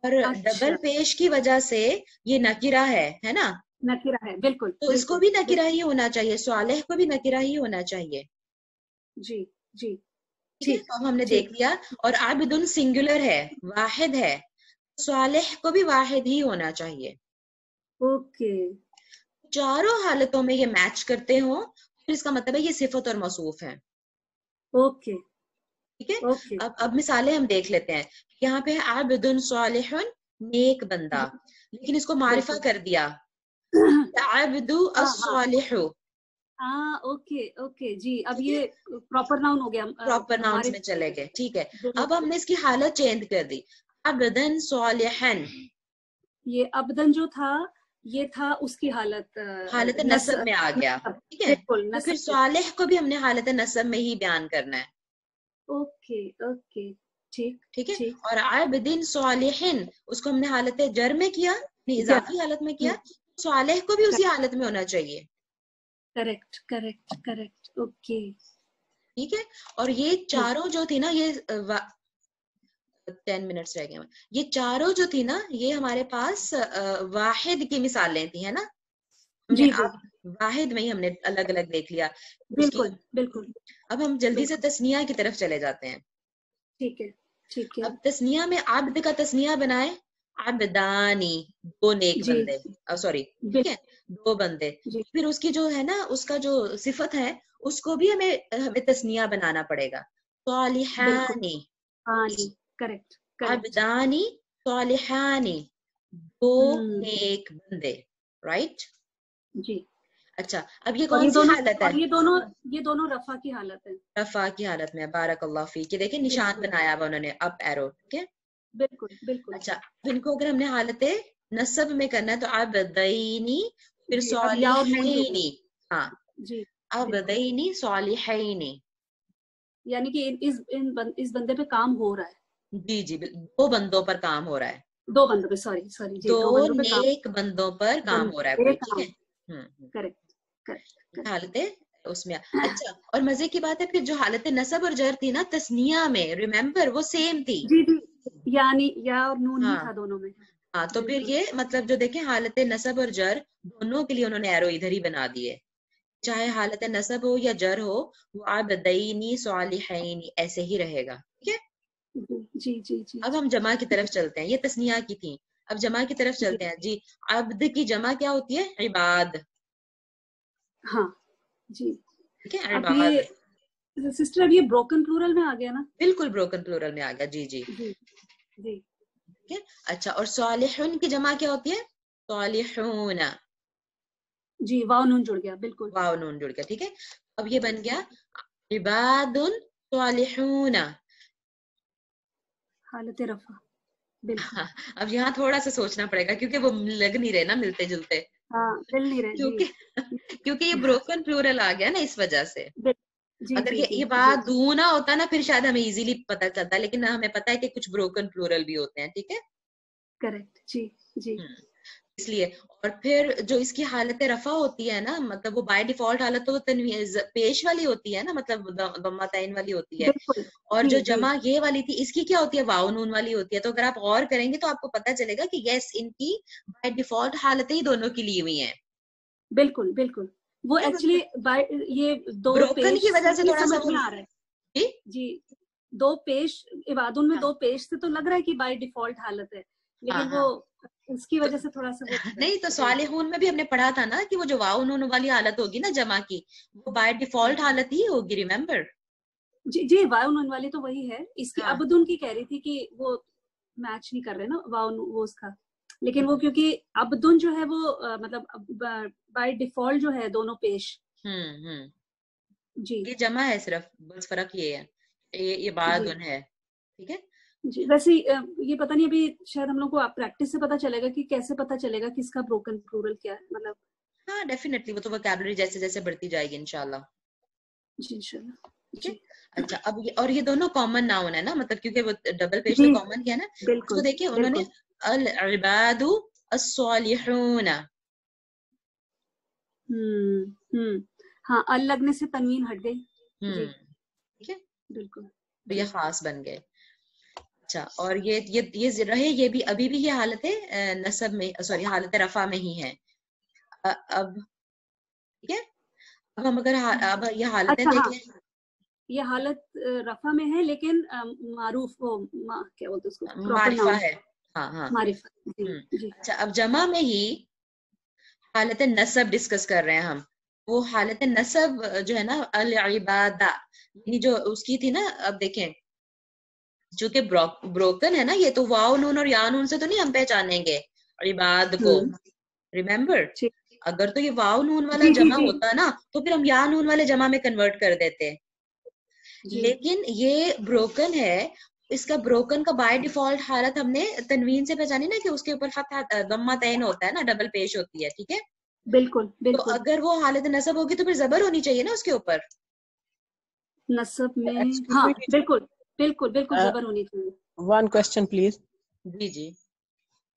और डबल अच्छा, पेश की वजह से ये नकिरा है ना, नकीरा है, बिल्कुल तो इसको बिल्कुल भी नकिरा बिल्कुल। ही होना चाहिए, सालेह को भी नकिरा ही होना चाहिए, जी जी। ठीक है। ठीक तो अब हमने देख ठीक। लिया। और आबिदुन सिंगुलर है, वाहिद है, सालेह को भी वाहिद ही होना चाहिए। ओके चारों हालतों में ये मैच करते हो, फिर इसका मतलब है ये सिफत और मौसूफ है, ओके ठीक है। ओके। अब मिसालें हम देख लेते हैं। यहाँ पे है आबिदुन सालिहुन, नेक बंदा, जी लेकिन इसको मारिफा बिल्कुल। कर दिया, आबिदु हाँ हाँ अस्सालिहु, हाँ। ओके ओके जी, अब ठीक है। ये प्रॉपर नाउन हो गया प्रॉपर नाउन्स हमारे। में चले गए, ठीक है। अब बिल्कुल। हमने इसकी हालत चेंज कर दी, अबदन सालिहन, ये अबदन जो था, ये था उसकी हालत हालत नसब में आ गया, नसब, ठीक है। बिल्कुल तो फिर नसब में। सालिह को भी हमने हालत नसब में ही बयान करना है, ओके ओके। ठीक ठीक है। ठीक। और आबिदिन सालिहिन, उसको हमने हालत जर में किया, नहीं जा इजाफी हालत में किया, सालिह को भी उसी हालत में होना चाहिए, करेक्ट करेक्ट करेक्ट। ओके। ठीक है। और ये ठीक। चारों जो थी ना, ये 10 मिनट्स रह गए हैं। ये चारों जो थी ना, ये हमारे पास वाहिद की मिसालें थी, है ना। हमने जी जी। अब वाहिद में ही हमने अलग अलग देख लिया उसकी। बिल्कुल बिल्कुल अब हम जल्दी से बिल्कुल। तस्निया की तरफ चले जाते हैं। ठीक है ठीक है। अब तस्निया में आब्द का तस्निया बनाए, आबदानी, 2 नेक जी बंदे, सॉरी, ठीक बिल्कुल। है, 2 बंदे। जी फिर उसकी जो है ना, उसका जो सिफत है, उसको भी हमें हमें तस्निया बनाना पड़ेगा, बिल्कुल। सालिहानी, हाँ जी। Correct correct. आबदानी, सालिहानी, 2 हम्म। नेक बंदे, राइट। जी। अच्छा, अब ये कौन सी हालत है? और ये दोनों रफा की हालत है। रफा की हालत में, बारकल्लाह फी, कि देखिए निशान बिल्कुल बनाया हुआ उन्होंने, अप एरो, ठीक है। बिल्कुल बिल्कुल। अच्छा, अब इनको अगर हमने हालत नसब में करना है, तो अबदैनी, फिर जी, अब या और नून भी हो गया। सालिहैनी, हाँ, जी बिल्कुल। अबदैनी सालिहैनी, यानी कि इस बंदे पे काम हो रहा है। जी जी, 2 बंदों पर काम हो रहा है, दो बंदों पे, सॉरी सॉरी जी, 2 दो बंदों पे काम। नेक बंदों पर काम हो रहा है बंदे कोई, ठीक काम। है। Correct correct correct. हालत उसमें। अच्छा, और मजे की बात है, फिर जो हालत नसब और जर थी ना तस्निया में, रिमेम्बर वो सेम थी, जी जी। यानी या और नून ही था हाँ दोनों में। हाँ। तो फिर बिल्कुल। ये मतलब जो देखें, हालत नसब और जर दोनों के लिए उन्होंने एरो इधर ही बना दिए, चाहे हालत नसब हो या जर हो, वो आबदैनी सालिहैनी ऐसे ही रहेगा, ठीक है। जी जी जी जी अब हम जमा की तरफ चलते हैं, ये तस्निया की थी, अब जमा की तरफ जी। चलते हैं जी। अब्द की जमा क्या होती है? इबाद, हाँ जी। ठीक है, अब इबाद, ये सिस्टर, अब ये ब्रोकन प्लूरल में आ गया ना? बिल्कुल ब्रोकन प्लूरल में आ गया, जी जी। जी जी ठीक है। अच्छा, और सालिहुन की जमा क्या होती है? सालिहून, जी, वाव नून जुड़ गया, बिल्कुल। वाव नून जुड़ गया, ठीक है। अब ये बन गया इबादुन सालिहून। हालत रफा, बिल्कुल। हाँ, अब यहाँ थोड़ा सा सोचना पड़ेगा क्योंकि वो लग नहीं रहे ना मिलते जुलते, हाँ, मिल नहीं रहे जी। क्योंकि क्योंकि ये ब्रोकन प्लूरल आ गया ना इस वजह से। जी अगर जी ये जी ये जी, बात दूना होता ना फिर शायद हमें इजीली पता चलता, लेकिन हमें पता है कि कुछ ब्रोकन प्लूरल भी होते हैं, ठीक है। करेक्ट जी जी। हम्म, इसलिए। और फिर जो इसकी हालत रफा होती है ना, मतलब वो बाय डिफॉल्ट हालत तो वो पेश वाली होती है ना, मतलब दम्मा तैन वाली होती है। बिल्कुल और जी जो जी, जमा ये वाली थी इसकी क्या होती है? वाव नून वाली होती है। तो अगर आप गौर करेंगे तो आपको पता चलेगा कि यस, इनकी बाय डिफॉल्ट हालतें ही दोनों की ली हुई हैं। बिल्कुल बिल्कुल। वो क्या एक्चुअली बाय ये दो ब्रोकन पेश की से वजह से ही थोड़ा सा समझ वो में आ रहा है जी। जी। दो पेश, इबादुन में हाँ दो पेश से तो लग रहा है कि बाय डिफॉल्ट हालत है, हाँ लेकिन वो हाँ। उसकी तो वजह से थोड़ा सा वो नहीं, तो जी सालिहून में भी हमने पढ़ा था ना कि वो जो वाव नून वाली हालत होगी ना जमा की, वो बाय डिफॉल्ट हालत ही होगी, रिमेम्बर। जी जी, वाव नून वाली तो वही है। इसकी हाँ। अबदुन की कह रही थी कि वो मैच नहीं कर रहे ना वो उसका, लेकिन वो क्योंकि अबदुन जो है वो मतलब बाय डिफॉल्ट जो है दोनों पेश। हम्म। जी ये जमा है सिर्फ, बस फर्क ये है, ये बाद जी उन है, ठीक है। जी। वैसे ये पता नहीं, अभी शायद हम लोग को प्रैक्टिस से पता चलेगा कि कैसे पता चलेगा किसका ब्रोकन प्लूरल क्या है, मतलब। हाँ डेफिनेटली, वो तो वोकैबुलरी जैसे जैसे बढ़ती जाएगी इंशाल्लाह, जी इंशाल्लाह ठीक है। जी अच्छा, अब ये और ये दोनों कॉमन नाउन है ना, मतलब क्योंकि वो डबल पेश जी, तो कॉमन किया ना। उसको बिल्कुल देखिए उन्होंने बिल्कुल। अल इबादु अस्सालिहून। हम्म। हाँ, अल लगने से तनवीन हट गई। जी ठीक है। बिल्कुल तो ये जी। खास बन गए। अच्छा, और ये रहे, ये भी अभी भी ये हालत है नसब में, सॉरी हालत रफा में ही है। अब ठीक है। अब हम अगर अब ये हालतें अच्छा देख हाँ, लें। ये हालत रफा में है, लेकिन मारूफ वो क्या बोलते हैं उसको, प्रॉपर मारिफा नाउन। है। हाँ हाँ। मारिफा जी हम्म। जी। अच्छा, अब जमा में ही हालत नसब डिस्कस कर रहे हैं हम। वो हालत नसब जो है ना, अल इबादा, यानी जो उसकी थी ना, अब देखें, जो कि ब्रोकन है ना, ये तो वाव नून और या नून से तो नहीं हम पहचानेंगे इबाद को, हम्म, रिमेम्बर। जी अगर तो ये वाव नून वाला जी जी जमा जी होता ना तो फिर हम या नून वाले जमा में कन्वर्ट कर देते। जी। लेकिन ये ब्रोकन है, इसका ब्रोकन का बाय डिफॉल्ट हालत हमने तनवीन से पहचानी ना, कि उसके ऊपर फतहा दम्मा तैन होता है ना, डबल पेश होती है, ठीक है। बिल्कुल तो बिल्कुल। अगर वो हालत नसब होगी तो फिर जबर होनी चाहिए ना उसके ऊपर। नसब में एक्सक्यूज हाँ, मी बिल्कुल बिल्कुल बिल्कुल टीचर, जबर होनी चाहिए। One question please. जी जी।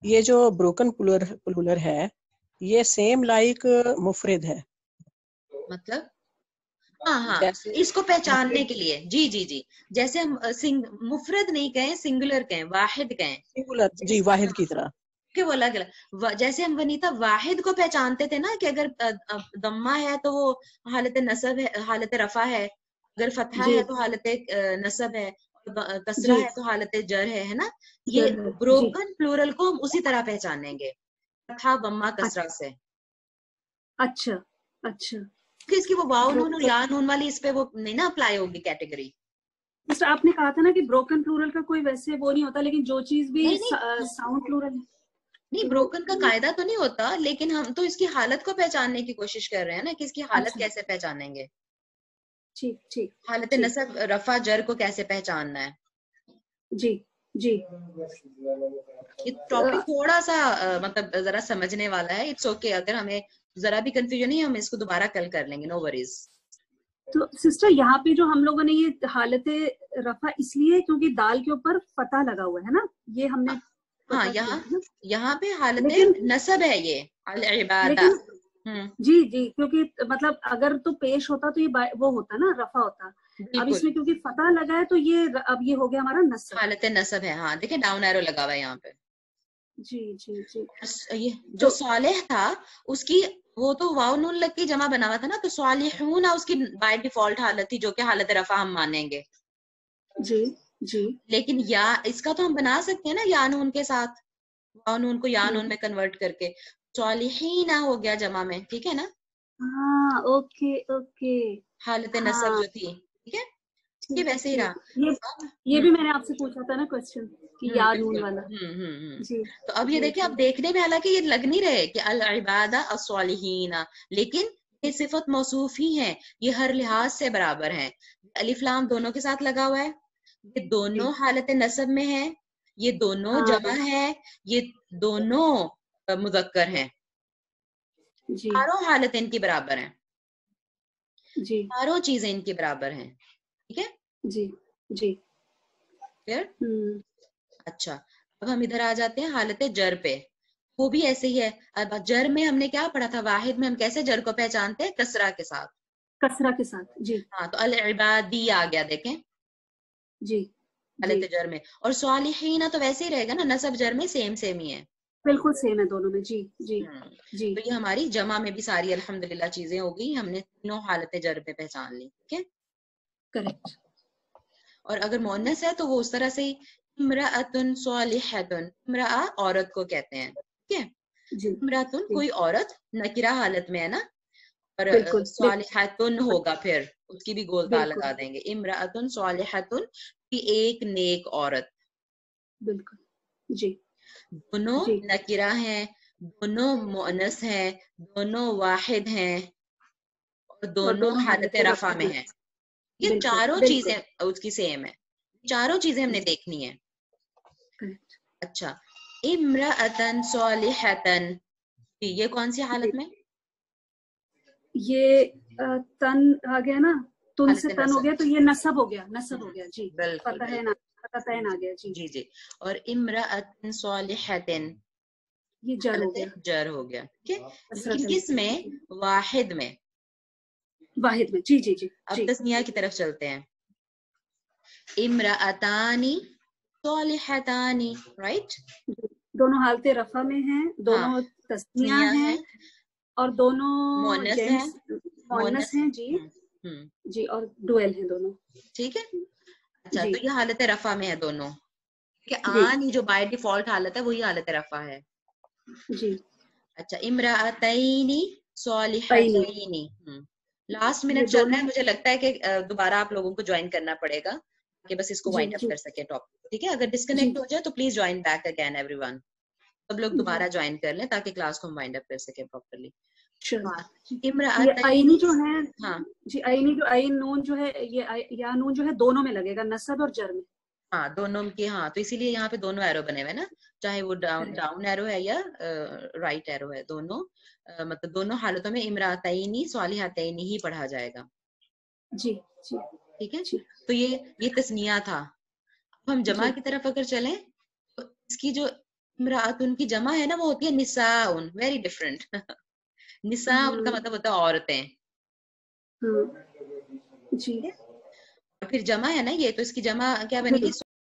ये जो ब्रोकन प्लूरल प्लूरल है, ये सेम लाइक मुफरिद है? मतलब हाँ हाँ, जैसे इसको पहचानने मुफरिद के लिए, जी जी जी। जैसे हम मुफरद नहीं कहें, सिंगुलर कहें, वाहिद कहें। सिंगुलर, जी, वाहिद की तरह। कि वो अलग अलग, जैसे हम वनीता वाहिद को पहचानते थे ना, कि अगर दम्मा है तो वो हालत नसब है, हालत रफा है। अगर फतहा जी है तो हालत नसब है, और कसरा जी, है तो हालत जर है ना। ये जर जी। ब्रोकन प्लूरल को हम उसी तरह पहचानेंगे, फतहा दम्मा कसरा से। अच्छा अच्छा। क्योंकि इसकी वो वाव नून और ब्रोकन, या नून वाली इस पे वो नहीं ना अप्लाई होगी कैटेगरी। जैसे आपने कहा था ना कि ब्रोकन प्लूरल का कोई वैसे वो नहीं होता, लेकिन जो चीज भी नहीं नहीं साउंड प्लूरल है नहीं, तो ब्रोकन का कायदा तो नहीं होता, लेकिन हम तो इसकी हालत को पहचानने की कोशिश कर रहे हैं ना, कि इसकी हालत अच्छा, कैसे पहचानेंगे। ठीक ठीक हालत ठीक। नसब रफा जर को कैसे पहचानना है। जी जी। ये टॉपिक थोड़ा सा मतलब जरा समझने वाला है, इट्स ओके। अगर हमें जरा भी कंफ्यूजन है हम इसको दोबारा कल कर लेंगे, नो वरीज। तो सिस्टर, यहाँ पे जो हम लोगों ने ये हालत रफा इसलिए क्योंकि दाल के ऊपर फतह लगा हुआ है ना, ये हमने हाँ, पता किया यहाँ है ना। यहाँ पे हालत लेकिन नसब है ये, अल इबादा। लेकिन हम्म। जी जी, क्योंकि मतलब अगर तो पेश होता तो ये वो होता ना, रफा होता। अब बिल्कुल, इसमें क्योंकि फतह लगा है तो ये अब ये हो गया हमारा नसब। हालत नसब है। हाँ देखिए, डाउन एरो लगा हुआ है यहाँ पे। जी जी जी। ये जो तो सालेह था, उसकी वो तो वाव नून लग के जमा बना हुआ था ना, तो सालिहून उसकी बाय डिफॉल्ट हालत थी, जो कि हालत रफा हम मानेंगे। जी जी। लेकिन या इसका तो हम बना सकते हैं ना या नून के साथ, वाव नून को या नून हम्म, में कन्वर्ट करके सालिहीना हो गया जमा में, ठीक है ना। हाँ ओके ओके। हालत नसब हाँ जो थी, ठीक है। ये वैसे ही रहा। ये भी मैंने आपसे पूछा था ना क्वेश्चन कि या नून वाला। जी तो अब ये जी देखिए, जी अब देखने में हालांकि ये लग नहीं रहे कि अल इबादा अस्वालिहीना, लेकिन ये सिफत मौसूफ ही है, ये हर लिहाज से बराबर हैं। अलिफ लाम दोनों के साथ लगा हुआ है, ये दोनों हालत नसब में है, ये दोनों हाँ जमा है, ये दोनों मुज़क्कर हैं, जी चारों हालत इनकी बराबर हैं, जी चारों चीजें इनकी बराबर हैं। ठीक है, जी जी। फिर अच्छा, अब हम इधर आ जाते हैं हालत जर पे। वो भी ऐसे ही है। अब जर में हमने क्या पढ़ा था, वाहिद में हम कैसे जर को पहचानते हैं, कसरा के साथ। कसरा के साथ जी हाँ, तो अल इबादी आ गया, देखें जी हालत जी जर में। और स्वालिहीना तो वैसे ही रहेगा ना, नसब जर में सेम सेम ही है। बिल्कुल सेम है दोनों में। जी जी जी तो ये हमारी जमा में भी सारी अल्हम्दुलिल्लाह चीजें हो गई, हमने तीनों हालत जर पे पहचान ली। ठीक है, करेक्ट। और अगर मोनस है तो वो उस तरह से ही, इम्राअतुन स्वालिहतुन, इम्राअ औरत को कहते हैं। ठीक है, जी इम्रातुन जी कोई औरत, नकिरा हालत में है ना, और बिल्कुल स्वालिहतुन होगा, फिर उसकी भी गोलता बिल्कुल लगा देंगे, इम्राअतुन स्वालिहतुन की एक नेक औरत। बिल्कुल जी दोनों जी नकिरा हैं, दोनों मुअन्नस हैं, दोनों वाहिद हैं, और और दोनों दोनों हालत हालतें रफा रफा में में। हैं। ये बिल्कुल चारों बिल्कुल चीजें उसकी सेम है, चारों चीजें हमने देखनी है। करेक्ट। अच्छा, इम्राअतन स्वालिहतन, ये कौन सी हालत में, ये तन आ गया ना, तुन हालत से तन हो नसब। गया तो ये नसब हो गया, नसब हो गया जी। बिल्कुल पता है बिल्कुल, ना, पता तैन आ गया जी। जी जी। और इम्राअतन स्वालिहतन ये जर हो गया हालत जर हो गया। ठीक है, लेकिन कसरतन किस में, वाहिद में। वाहिद में। जी जी जी अब जी तस्निया की तरफ चलते हैं, इम्राअतानी स्वालिहतानी, राइट। जी। दोनों हालतें रफा में हैं, हाँ, दोनों तस्निया तस्निया है, हैं, और दोनों मोनस है, जेंट्स मुअन्नस मोनस है। हैं जी जी, और डुअल हैं दोनों। ठीक है, अच्छा, जी तो ये हालत रफा में है दोनों। ठीक है, जी आनी जो बाय डिफॉल्ट हालत है वही हालत रफा है। जी अच्छा, इम्राअतैनी तैनी, स्वालिहतैनी। लास्ट ये मिनट चल रहा दोनों है, मुझे लगता है कि दोबारा आप लोगों को ज्वाइन करना पड़ेगा कि बस इसको जी वाइंड अप जी कर सके टॉपिक। ठीक है, अगर जी डिस्कनेक्ट हो जाए तो please join back again everyone, सब लोग जी दोबारा ज्वाइन कर लें ताकि क्लास को हम वाइंड अप कर सके प्रॉपरली। चलो हाँ, जी। ये आईनी इम्राअतैनी, जो है हाँ जी, आईनी जो आइन नून जो है, ये या नून जो है दोनों में लगेगा, नसब और जर में। हाँ, दोनों की, हाँ, तो इसीलिए यहाँ पे दोनों एरो बने हुए हैं ना, चाहे वो डाउन करेक्ट डाउन एरो है या राइट एरो है, दोनों मतलब दोनों हालतों में इमरातैनी स्वालिहतैनी ही पढ़ा जाएगा। जी जी ठीक है, जी तो ये तस्निया था। अब हम जमा जी की तरफ अगर चलें तो इसकी जो इमरातुन की जमा है ना, वो होती है निसाउन, वेरी डिफरेंट। निसा उनका मतलब होता है औरतें। हाँ जी ठीक है? और फिर जमा है ना, ये तो इसकी जमा क्या जी बनेगी,